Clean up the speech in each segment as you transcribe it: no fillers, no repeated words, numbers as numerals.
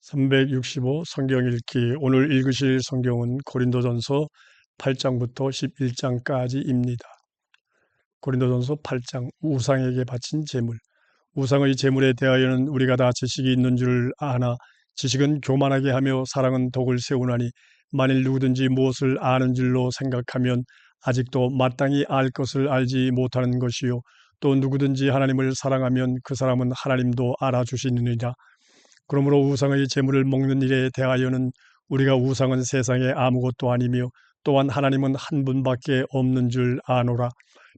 365 성경 읽기. 오늘 읽으실 성경은 고린도전서 8장부터 11장까지입니다. 고린도전서 8장 우상에게 바친 제물. 우상의 제물에 대하여는 우리가 다 지식이 있는 줄 아나 지식은 교만하게 하며 사랑은 독을 세우나니 만일 누구든지 무엇을 아는 줄로 생각하면 아직도 마땅히 알 것을 알지 못하는 것이요 또 누구든지 하나님을 사랑하면 그 사람은 하나님도 알아주시느니라. 그러므로 우상의 제물을 먹는 일에 대하여는 우리가 우상은 세상에 아무것도 아니며 또한 하나님은 한 분밖에 없는 줄 아노라.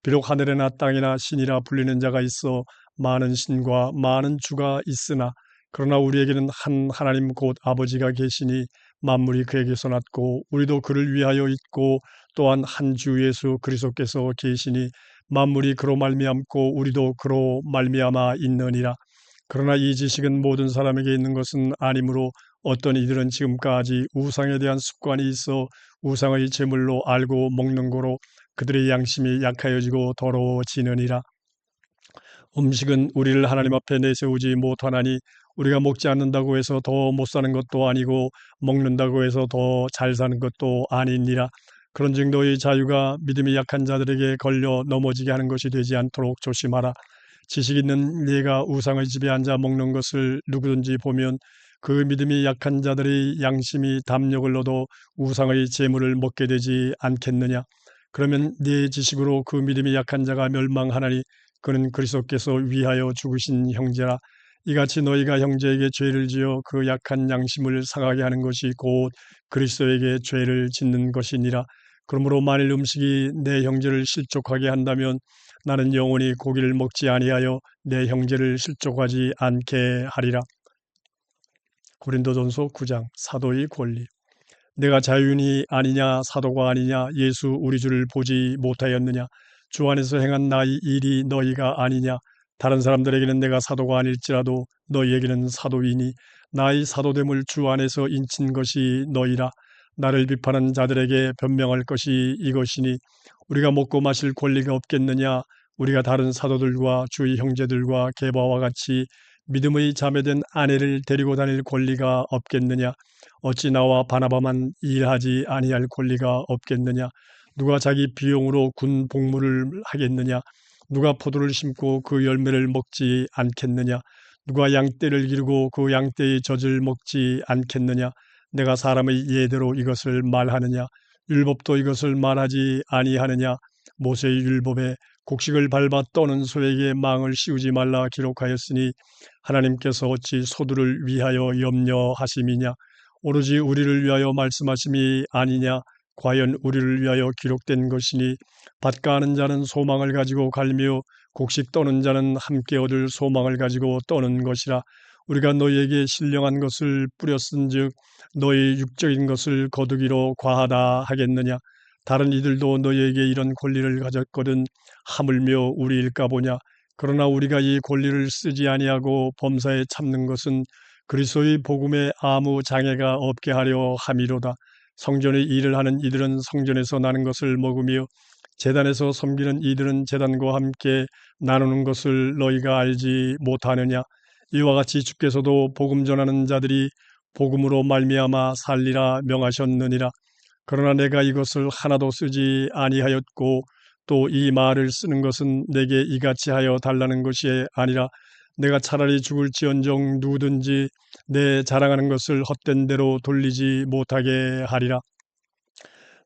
비록 하늘에나 땅이나 신이라 불리는 자가 있어 많은 신과 많은 주가 있으나 그러나 우리에게는 한 하나님 곧 아버지가 계시니 만물이 그에게서 났고 우리도 그를 위하여 있고 또한 한 주 예수 그리스도께서 계시니 만물이 그로 말미암고 우리도 그로 말미암아 있느니라. 그러나 이 지식은 모든 사람에게 있는 것은 아니므로 어떤 이들은 지금까지 우상에 대한 습관이 있어 우상의 제물로 알고 먹는 거로 그들의 양심이 약하여지고 더러워지느니라. 음식은 우리를 하나님 앞에 내세우지 못하나니 우리가 먹지 않는다고 해서 더 못 사는 것도 아니고 먹는다고 해서 더 잘 사는 것도 아니니라. 그런즉 너희 자유가 믿음이 약한 자들에게 걸려 넘어지게 하는 것이 되지 않도록 조심하라. 지식 있는 네가 우상의 집에 앉아 먹는 것을 누구든지 보면 그 믿음이 약한 자들의 양심이 담력을 얻어 우상의 제물을 먹게 되지 않겠느냐. 그러면 네 지식으로 그 믿음이 약한 자가 멸망하나니 그는 그리스도께서 위하여 죽으신 형제라. 이같이 너희가 형제에게 죄를 지어 그 약한 양심을 상하게 하는 것이 곧 그리스도에게 죄를 짓는 것이니라. 그러므로 만일 음식이 내 형제를 실족하게 한다면 나는 영원히 고기를 먹지 아니하여 내 형제를 실족하지 않게 하리라. 고린도전서 9장 사도의 권리. 내가 자유인이 아니냐 사도가 아니냐 예수 우리 주를 보지 못하였느냐 주 안에서 행한 나의 일이 너희가 아니냐. 다른 사람들에게는 내가 사도가 아닐지라도 너희에게는 사도이니 나의 사도됨을 주 안에서 인친 것이 너희라. 나를 비판한 자들에게 변명할 것이 이것이니 우리가 먹고 마실 권리가 없겠느냐. 우리가 다른 사도들과 주의 형제들과 게바와 같이 믿음의 자매된 아내를 데리고 다닐 권리가 없겠느냐. 어찌 나와 바나바만 일하지 아니할 권리가 없겠느냐. 누가 자기 비용으로 군 복무를 하겠느냐. 누가 포도를 심고 그 열매를 먹지 않겠느냐. 누가 양떼를 기르고 그 양떼의 젖을 먹지 않겠느냐. 내가 사람의 예대로 이것을 말하느냐. 율법도 이것을 말하지 아니하느냐. 모세의 율법에 곡식을 밟아 떠는 소에게 망을 씌우지 말라 기록하였으니 하나님께서 어찌 소들을 위하여 염려하심이냐. 오로지 우리를 위하여 말씀하심이 아니냐. 과연 우리를 위하여 기록된 것이니 밭가하는 자는 소망을 가지고 갈며 곡식 떠는 자는 함께 얻을 소망을 가지고 떠는 것이라. 우리가 너희에게 신령한 것을 뿌렸은즉 너희 육적인 것을 거두기로 과하다 하겠느냐. 다른 이들도 너희에게 이런 권리를 가졌거든 하물며 우리일까 보냐. 그러나 우리가 이 권리를 쓰지 아니하고 범사에 참는 것은 그리스도의 복음에 아무 장애가 없게 하려 함이로다. 성전의 일을 하는 이들은 성전에서 나는 것을 먹으며 제단에서 섬기는 이들은 제단과 함께 나누는 것을 너희가 알지 못하느냐. 이와 같이 주께서도 복음 전하는 자들이 복음으로 말미암아 살리라 명하셨느니라. 그러나 내가 이것을 하나도 쓰지 아니하였고 또 이 말을 쓰는 것은 내게 이같이 하여 달라는 것이 아니라 내가 차라리 죽을지언정 누구든지 내 자랑하는 것을 헛된 대로 돌리지 못하게 하리라.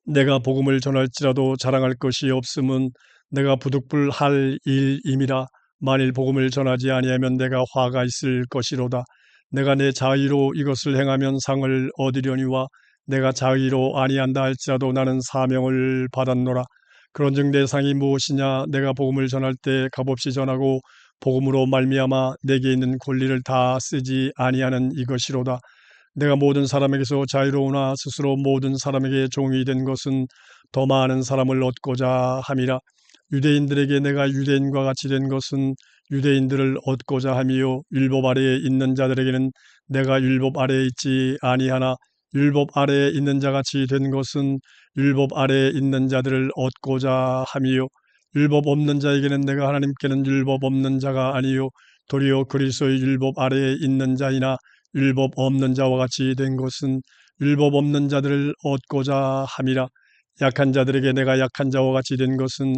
내가 복음을 전할지라도 자랑할 것이 없음은 내가 부득불할 일임이라. 만일 복음을 전하지 아니하면 내가 화가 있을 것이로다. 내가 내 자의로 이것을 행하면 상을 얻으려니와 내가 자의로 아니한다 할지라도 나는 사명을 받았노라. 그런즉 내 상이 무엇이냐. 내가 복음을 전할 때 값없이 전하고 복음으로 말미암아 내게 있는 권리를 다 쓰지 아니하는 이것이로다. 내가 모든 사람에게서 자유로우나 스스로 모든 사람에게 종이 된 것은 더 많은 사람을 얻고자 함이라. 유대인들에게 내가 유대인과 같이 된 것은 유대인들을 얻고자 함이요 율법 아래에 있는 자들에게는 내가 율법 아래에 있지 아니하나 율법 아래에 있는 자같이 된 것은 율법 아래에 있는 자들을 얻고자 함이요 율법 없는 자에게는 내가 하나님께는 율법 없는 자가 아니요 도리어 그리스도의 율법 아래에 있는 자이나 율법 없는 자와 같이 된 것은 율법 없는 자들을 얻고자 함이라. 약한 자들에게 내가 약한 자와 같이 된 것은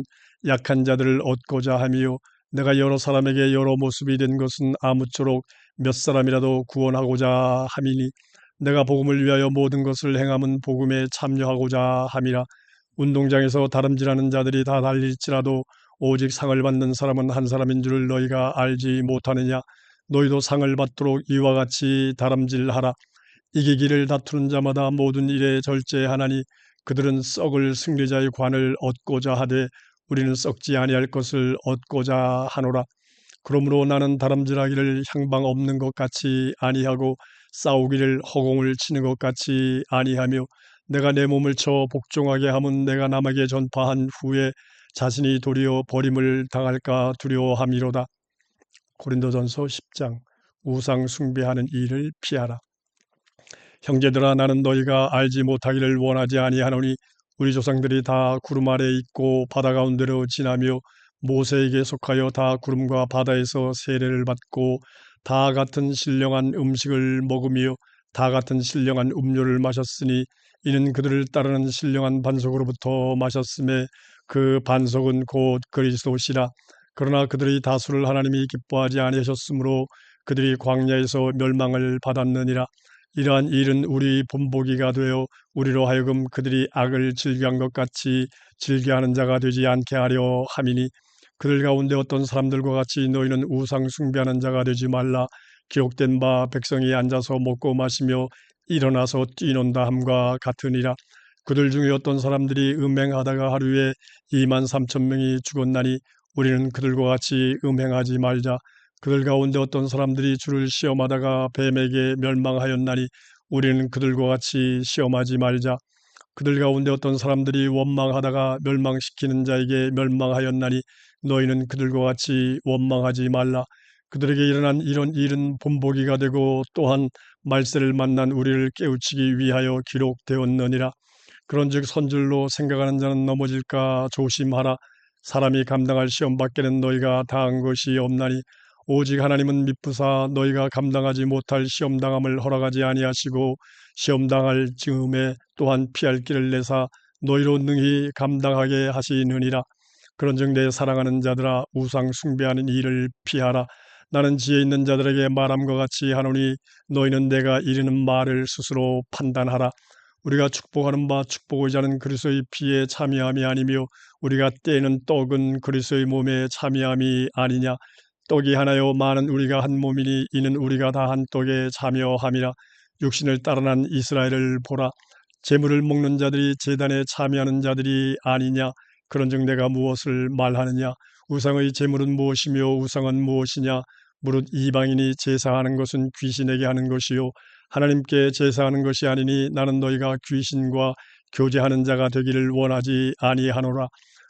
약한 자들을 얻고자 함이요 내가 여러 사람에게 여러 모습이 된 것은 아무쪼록 몇 사람이라도 구원하고자 함이니 내가 복음을 위하여 모든 것을 행함은 복음에 참여하고자 함이라. 운동장에서 다름질하는 자들이 다 달릴지라도 오직 상을 받는 사람은 한 사람인 줄을 너희가 알지 못하느냐. 너희도 상을 받도록 이와 같이 다름질하라. 이기기를 다투는 자마다 모든 일에 절제하나니 그들은 썩을 승리자의 관을 얻고자 하되 우리는 썩지 아니할 것을 얻고자 하노라. 그러므로 나는 다름질하기를 향방 없는 것 같이 아니하고 싸우기를 허공을 치는 것 같이 아니하며 내가 내 몸을 쳐 복종하게 함은 내가 남에게 전파한 후에 자신이 도리어 버림을 당할까 두려워함이로다. 고린도전서 10장. 우상 숭배하는 일을 피하라. 형제들아, 나는 너희가 알지 못하기를 원하지 아니하노니 우리 조상들이 다 구름 아래 있고 바다 가운데로 지나며 모세에게 속하여 다 구름과 바다에서 세례를 받고 다 같은 신령한 음식을 먹으며 다 같은 신령한 음료를 마셨으니 이는 그들을 따르는 신령한 반석으로부터 마셨음에 그 반석은 곧 그리스도시라. 그러나 그들의 다수를 하나님이 기뻐하지 아니하셨으므로 그들이 광야에서 멸망을 받았느니라. 이러한 일은 우리 본보기가 되어 우리로 하여금 그들이 악을 즐겨한 것 같이 즐겨하는 자가 되지 않게 하려 함이니 그들 가운데 어떤 사람들과 같이 너희는 우상 숭배하는 자가 되지 말라. 기록된 바 백성이 앉아서 먹고 마시며 일어나서 뛰논다 함과 같으니라. 그들 중에 어떤 사람들이 음행하다가 하루에 23,000명이 죽었나니 우리는 그들과 같이 음행하지 말자. 그들 가운데 어떤 사람들이 주를 시험하다가 뱀에게 멸망하였나니 우리는 그들과 같이 시험하지 말자. 그들 가운데 어떤 사람들이 원망하다가 멸망시키는 자에게 멸망하였나니 너희는 그들과 같이 원망하지 말라. 그들에게 일어난 이런 일은 본보기가 되고 또한 말세를 만난 우리를 깨우치기 위하여 기록되었느니라. 그런즉 선줄로 생각하는 자는 넘어질까 조심하라. 사람이 감당할 시험 밖에는 너희가 당한 것이 없나니 오직 하나님은 미쁘사 너희가 감당하지 못할 시험당함을 허락하지 아니하시고 시험당할 즈음에 또한 피할 길을 내사 너희로 능히 감당하게 하시느니라. 그런즉 내 사랑하는 자들아, 우상 숭배하는 일을 피하라. 나는 지혜 있는 자들에게 말함과 같이 하노니 너희는 내가 이르는 말을 스스로 판단하라. 우리가 축복하는 바 축복의 자는 그리스도의 피에 참여함이 아니며 우리가 떼는 떡은 그리스도의 몸에 참여함이 아니냐. 떡이 하나요 많은 우리가 한 몸이니 이는 우리가 다 한 떡에 참여함이라. 육신을 따라난 이스라엘을 보라. 제물을 먹는 자들이 제단에 참여하는 자들이 아니냐. 그런즉 내가 무엇을 말하느냐. 우상의 제물은 무엇이며 우상은 무엇이냐. 무릇 이방인이 제사하는 것은 귀신에게 하는 것이요 하나님께 제사하는 것이 아니니 나는 너희가 귀신과 교제하는 자가 되기를 원하지 아니하노라.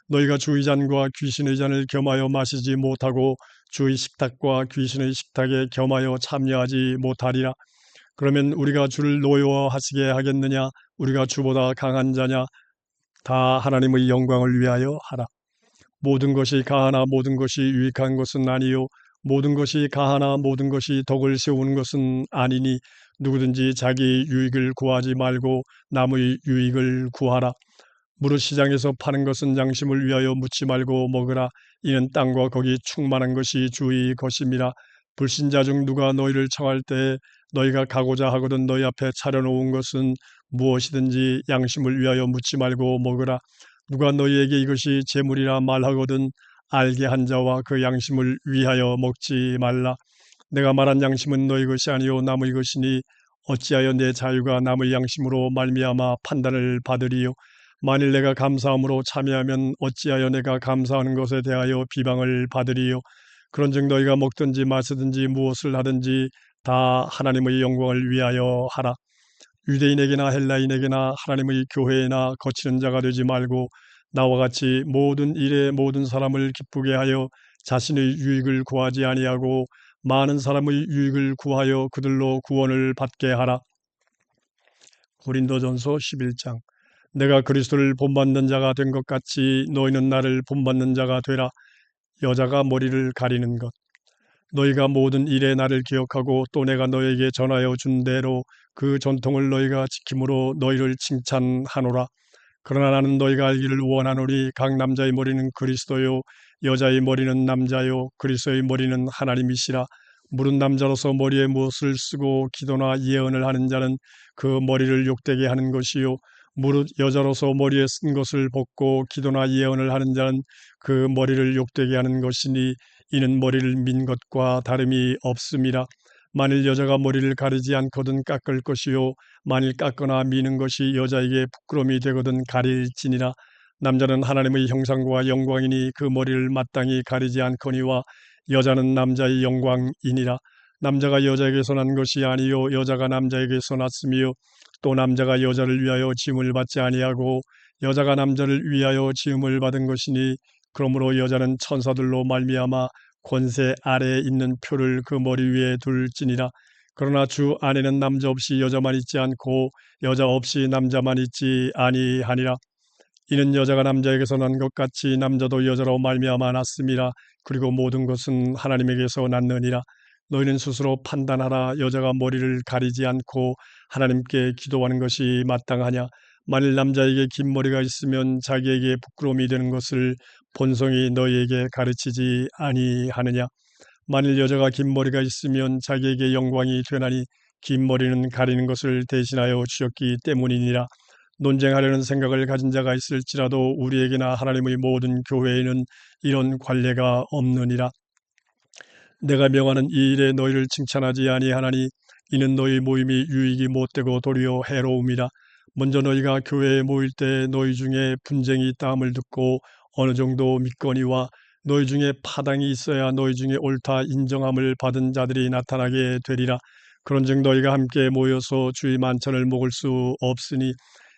너희가 주의 잔과 귀신의 잔을 겸하여 마시지 못하고 주의 식탁과 귀신의 식탁에 겸하여 참여하지 못하리라. 그러면 우리가 주를 노여워하시게 하겠느냐. 우리가 주보다 강한 자냐. 다 하나님의 영광을 위하여 하라. 모든 것이 가하나 모든 것이 유익한 것은 아니요 모든 것이 가하나 모든 것이 덕을 세우는 것은 아니니 누구든지 자기 유익을 구하지 말고 남의 유익을 구하라. 무릇 시장에서 파는 것은 양심을 위하여 묻지 말고 먹으라. 이는 땅과 거기 충만한 것이 주의 것임이라. 불신자 중 누가 너희를 청할 때 너희가 가고자 하거든 너희 앞에 차려놓은 것은 무엇이든지 양심을 위하여 묻지 말고 먹으라. 누가 너희에게 이것이 재물이라 말하거든 알게 한 자와 그 양심을 위하여 먹지 말라. 내가 말한 양심은 너희 것이 아니요 남의 것이니 어찌하여 내 자유가 남의 양심으로 말미암아 판단을 받으리요. 만일 내가 감사함으로 참여하면 어찌하여 내가 감사하는 것에 대하여 비방을 받으리요. 그런즉 너희가 먹든지 마시든지 무엇을 하든지 다 하나님의 영광을 위하여 하라. 유대인에게나 헬라인에게나 하나님의 교회에나 거치는 자가 되지 말고 나와 같이 모든 일에 모든 사람을 기쁘게 하여 자신의 유익을 구하지 아니하고 많은 사람의 유익을 구하여 그들로 구원을 받게 하라. 고린도전서 11장. 내가 그리스도를 본받는 자가 된 것 같이 너희는 나를 본받는 자가 되라. 여자가 머리를 가리는 것. 너희가 모든 일에 나를 기억하고 또 내가 너에게 전하여 준 대로 그 전통을 너희가 지킴으로 너희를 칭찬하노라. 그러나 나는 너희가 알기를 원하노니 각 남자의 머리는 그리스도요 여자의 머리는 남자요 그리스도의 머리는 하나님이시라. 무릇 남자로서 머리에 무엇을 쓰고 기도나 예언을 하는 자는 그 머리를 욕되게 하는 것이요 무릇 여자로서 머리에 쓴 것을 벗고 기도나 예언을 하는 자는 그 머리를 욕되게 하는 것이니 이는 머리를 민 것과 다름이 없음이라. 만일 여자가 머리를 가리지 않거든 깎을 것이요 만일 깎거나 미는 것이 여자에게 부끄러움이 되거든 가릴지니라. 남자는 하나님의 형상과 영광이니 그 머리를 마땅히 가리지 않거니와 여자는 남자의 영광이니라. 남자가 여자에게서 난 것이 아니요 여자가 남자에게서 났으며 또 남자가 여자를 위하여 지음을 받지 아니하고 여자가 남자를 위하여 지음을 받은 것이니 그러므로 여자는 천사들로 말미암아 권세 아래에 있는 표를 그 머리 위에 둘지니라. 그러나 주 안에는 남자 없이 여자만 있지 않고 여자 없이 남자만 있지 아니하니라. 이는 여자가 남자에게서 난 것 같이 남자도 여자로 말미암아 났음이라. 그리고 모든 것은 하나님에게서 났느니라. 너희는 스스로 판단하라. 여자가 머리를 가리지 않고 하나님께 기도하는 것이 마땅하냐. 만일 남자에게 긴 머리가 있으면 자기에게 부끄러움이 되는 것을 본성이 너희에게 가르치지 아니하느냐. 만일 여자가 긴 머리가 있으면 자기에게 영광이 되나니 긴 머리는 가리는 것을 대신하여 주셨기 때문이니라. 논쟁하려는 생각을 가진 자가 있을지라도 우리에게나 하나님의 모든 교회에는 이런 관례가 없느니라. 내가 명하는 이 일에 너희를 칭찬하지 아니하나니 이는 너희 모임이 유익이 못되고 도리어 해로움이라. 먼저 너희가 교회에 모일 때 너희 중에 분쟁이 있다함을 듣고 어느 정도 믿거니와 너희 중에 파당이 있어야 너희 중에 옳다 인정함을 받은 자들이 나타나게 되리라. 그런즉 너희가 함께 모여서 주의 만찬을 먹을 수 없으니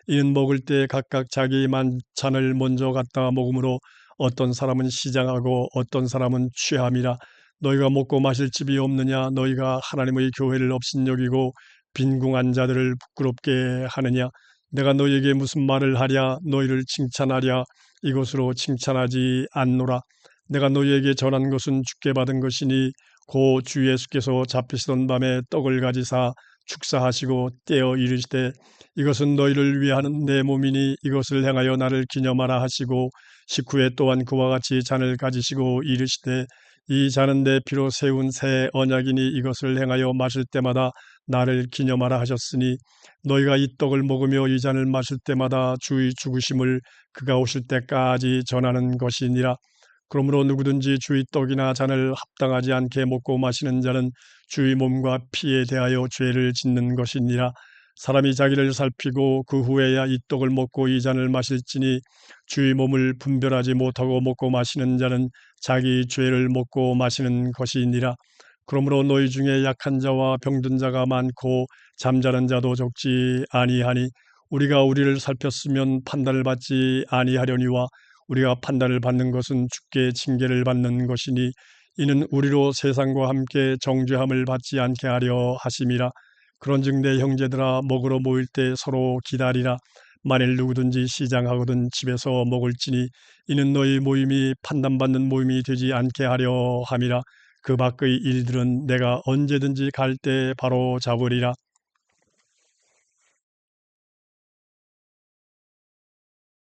이는 먹을 때 각각 자기 만찬을 먼저 갖다 먹으므로 어떤 사람은 시장하고 어떤 사람은 취함이라. 너희가 먹고 마실 집이 없느냐. 너희가 하나님의 교회를 업신여기고 빈궁한 자들을 부끄럽게 하느냐. 내가 너희에게 무슨 말을 하랴. 너희를 칭찬하랴. 이것으로 칭찬하지 않노라. 내가 너희에게 전한 것은 주께 받은 것이니 고 주 예수께서 잡히시던 밤에 떡을 가지사 축사하시고 떼어 이르시되 이것은 너희를 위하는 내 몸이니 이것을 행하여 나를 기념하라 하시고 식후에 또한 그와 같이 잔을 가지시고 이르시되 이 잔은 내 피로 세운 새 언약이니 이것을 행하여 마실 때마다 나를 기념하라 하셨으니 너희가 이 떡을 먹으며 이 잔을 마실 때마다 주의 죽으심을 그가 오실 때까지 전하는 것이니라. 그러므로 누구든지 주의 떡이나 잔을 합당하지 않게 먹고 마시는 자는 주의 몸과 피에 대하여 죄를 짓는 것이니라. 사람이 자기를 살피고 그 후에야 이 떡을 먹고 이 잔을 마실지니 주의 몸을 분별하지 못하고 먹고 마시는 자는 자기 죄를 먹고 마시는 것이니라. 그러므로 너희 중에 약한 자와 병든 자가 많고 잠자는 자도 적지 아니하니 우리가 우리를 살폈으면 판단을 받지 아니하려니와 우리가 판단을 받는 것은 주께 징계를 받는 것이니 이는 우리로 세상과 함께 정죄함을 받지 않게 하려 하심이라. 그런즉 내 형제들아 먹으러 모일 때 서로 기다리라. 만일 누구든지 시장하거든 집에서 먹을지니 이는 너희 모임이 판단받는 모임이 되지 않게 하려 함이라. 그 밖의 일들은 내가 언제든지 갈 때 바로 잡으리라.